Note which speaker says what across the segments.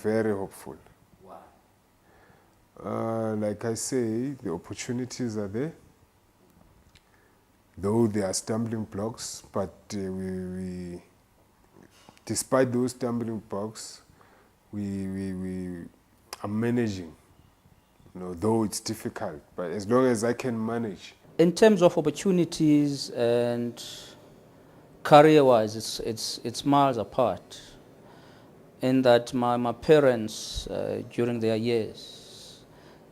Speaker 1: very hopeful.
Speaker 2: Wow.
Speaker 1: Like I say, the opportunities are there, though there are stumbling blocks, but we despite those stumbling blocks, we are managing, though it's difficult, but as long as I can manage.
Speaker 2: In terms of opportunities and career-wise, it's miles apart. In that my parents, during their years,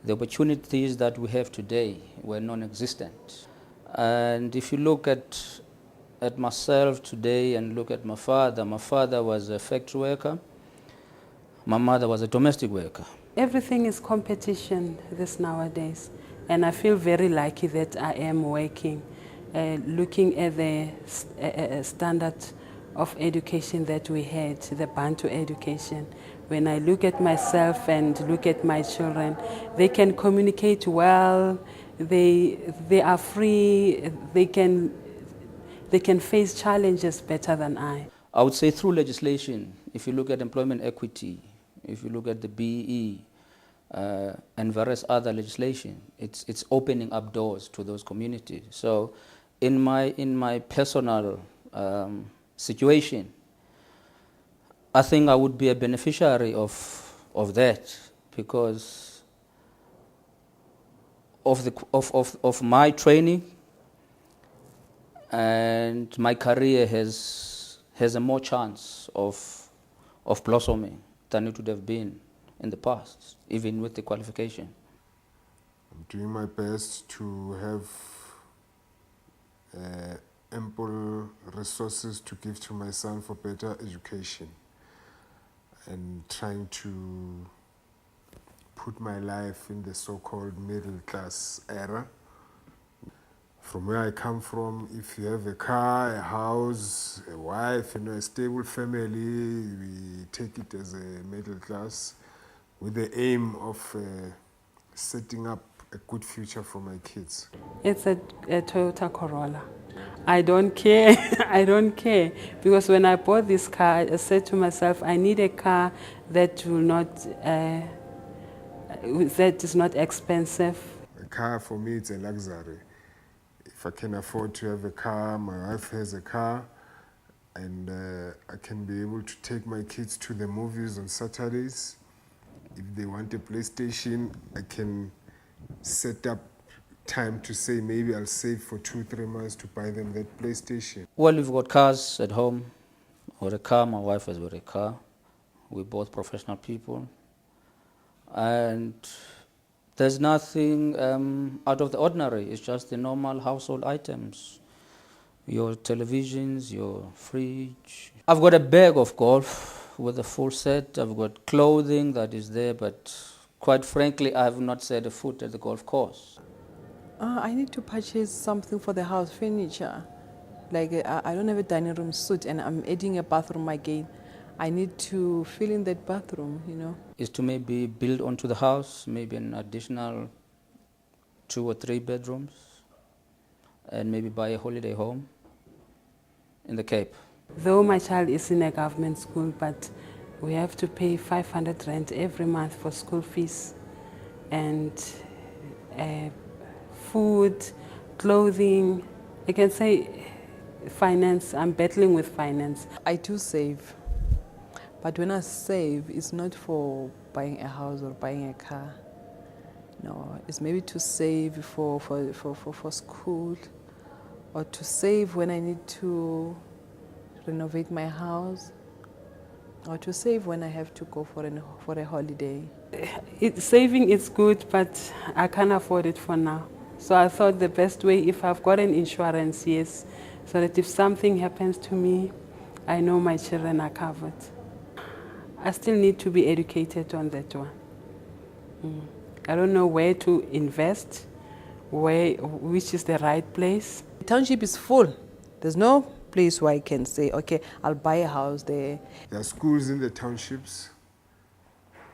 Speaker 2: the opportunities that we have today were non-existent. And if you look at myself today and look at my father was a factory worker, my mother was a domestic worker.
Speaker 3: Everything is competition this nowadays, and I feel very lucky that I am working, looking at the standard of education that we had, the Bantu education. When I look at myself and look at my children, they can communicate well, they are free, they can face challenges better than I.
Speaker 2: I would say through legislation, if you look at employment equity, if you look at the BEE, and various other legislation, it's opening up doors to those communities. So in my personal situation, I think I would be a beneficiary of that, because of my training, and my career has a more chance of blossoming than it would have been in the past, even with the qualification.
Speaker 1: I'm doing my best to have ample resources to give to my son for better education, and trying to put my life in the so-called middle class era. From where I come from, if you have a car, a house, a wife, a stable family, we take it as a middle class with the aim of setting up a good future for my kids.
Speaker 3: It's a Toyota Corolla. I don't care. I don't care, because when I bought this car, I said to myself, I need a car that is not expensive.
Speaker 1: A car for me, it's a luxury. If I can afford to have a car, my wife has a car, and I can be able to take my kids to the movies on Saturdays. If they want a PlayStation, I can set up time to say maybe I'll save for 2-3 months to buy them that PlayStation.
Speaker 2: Well, we've got cars at home, or a car. My wife has got a car. We're both professional people, and there's nothing out of the ordinary. It's just the normal household items. Your televisions, your fridge. I've got a bag of golf with a full set. I've got clothing that is there, but quite frankly, I have not set a foot at the golf course.
Speaker 4: I need to purchase something for the house, furniture. Like I don't have a dining room suite, and I'm adding a bathroom again. I need to fill in that bathroom,
Speaker 2: Is to maybe build onto the house, maybe an additional 2 or 3 bedrooms, and maybe buy a holiday home in the Cape.
Speaker 3: Though my child is in a government school, but we have to pay 500 rand every month for school fees, and food, clothing. I can say finance. I'm battling with finance.
Speaker 4: I do save. But when I save, it's not for buying a house or buying a car. No, it's maybe to save for school, or to save when I need to renovate my house, or to save when I have to go for a holiday.
Speaker 3: Saving is good, but I can't afford it for now. So I thought the best way, if I've got an insurance, yes, so that if something happens to me, I know my children are covered. I still need to be educated on that one. I don't know where to invest, which is the right place.
Speaker 4: The township is full. There's no place where I can say, okay, I'll buy a house there.
Speaker 1: There are schools in the townships.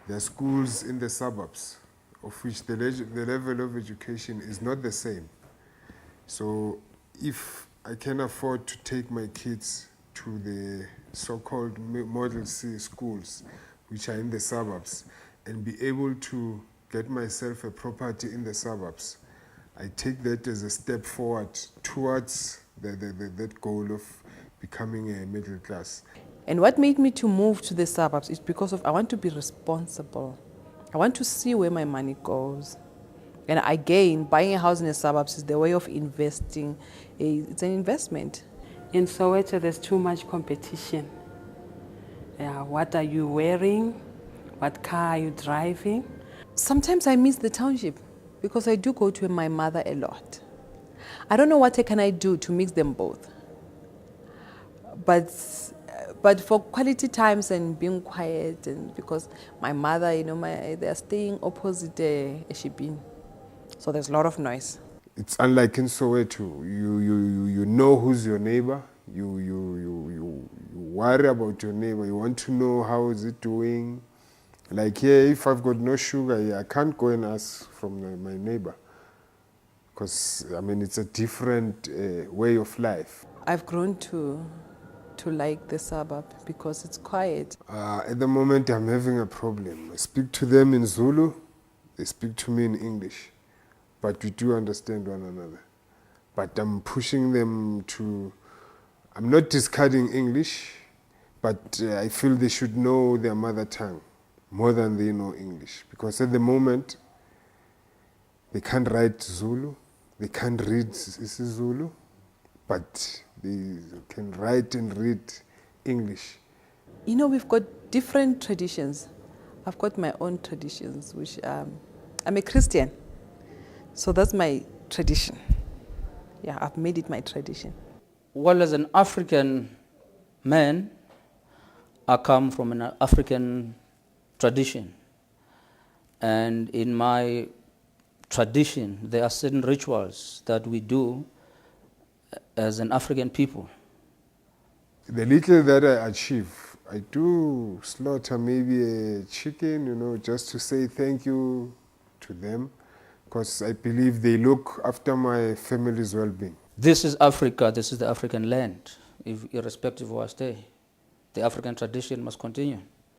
Speaker 1: There are schools in the suburbs, of which the level of education is not the same. So if I can afford to take my kids to the so-called Model C schools, which are in the suburbs, and be able to get myself a property in the suburbs. I take that as a step forward towards that goal of becoming a middle class.
Speaker 4: And what made me to move to the suburbs is because of I want to be responsible. I want to see where my money goes. And again, buying a house in the suburbs is the way of investing. It's an investment.
Speaker 3: In Soweto, there's too much competition. Yeah, what are you wearing? What car are you driving?
Speaker 4: Sometimes I miss the township because I do go to my mother a lot. I don't know what can I do to mix them both. But for quality times and being quiet, and because my mother, they're staying opposite Eshibin, so there's a lot of noise.
Speaker 1: It's unlike in Soweto. You know who's your neighbor. You worry about your neighbor. You want to know how is it doing. Like here, if I've got no sugar, I can't go and ask from my neighbor, because it's a different way of life.
Speaker 4: I've grown to like the suburb because it's quiet.
Speaker 1: At the moment, I'm having a problem. I speak to them in Zulu, they speak to me in English, but we do understand one another. But I'm pushing them to, I'm not discarding English, but I feel they should know their mother tongue more than they know English. Because at the moment, they can't write Zulu, they can't read isiZulu, but they can write and read English.
Speaker 4: We've got different traditions. I've got my own traditions, which I'm a Christian. So that's my tradition. Yeah, I've made it my tradition.
Speaker 2: Well, as an African man, I come from an African tradition. And in my tradition, there are certain rituals that we do as an African people.
Speaker 1: The little that I achieve, I do slaughter maybe a chicken, just to say thank you to them, because I believe they look after my family's well-being.
Speaker 2: This is Africa, this is the African land, irrespective of our stay. The African tradition must continue.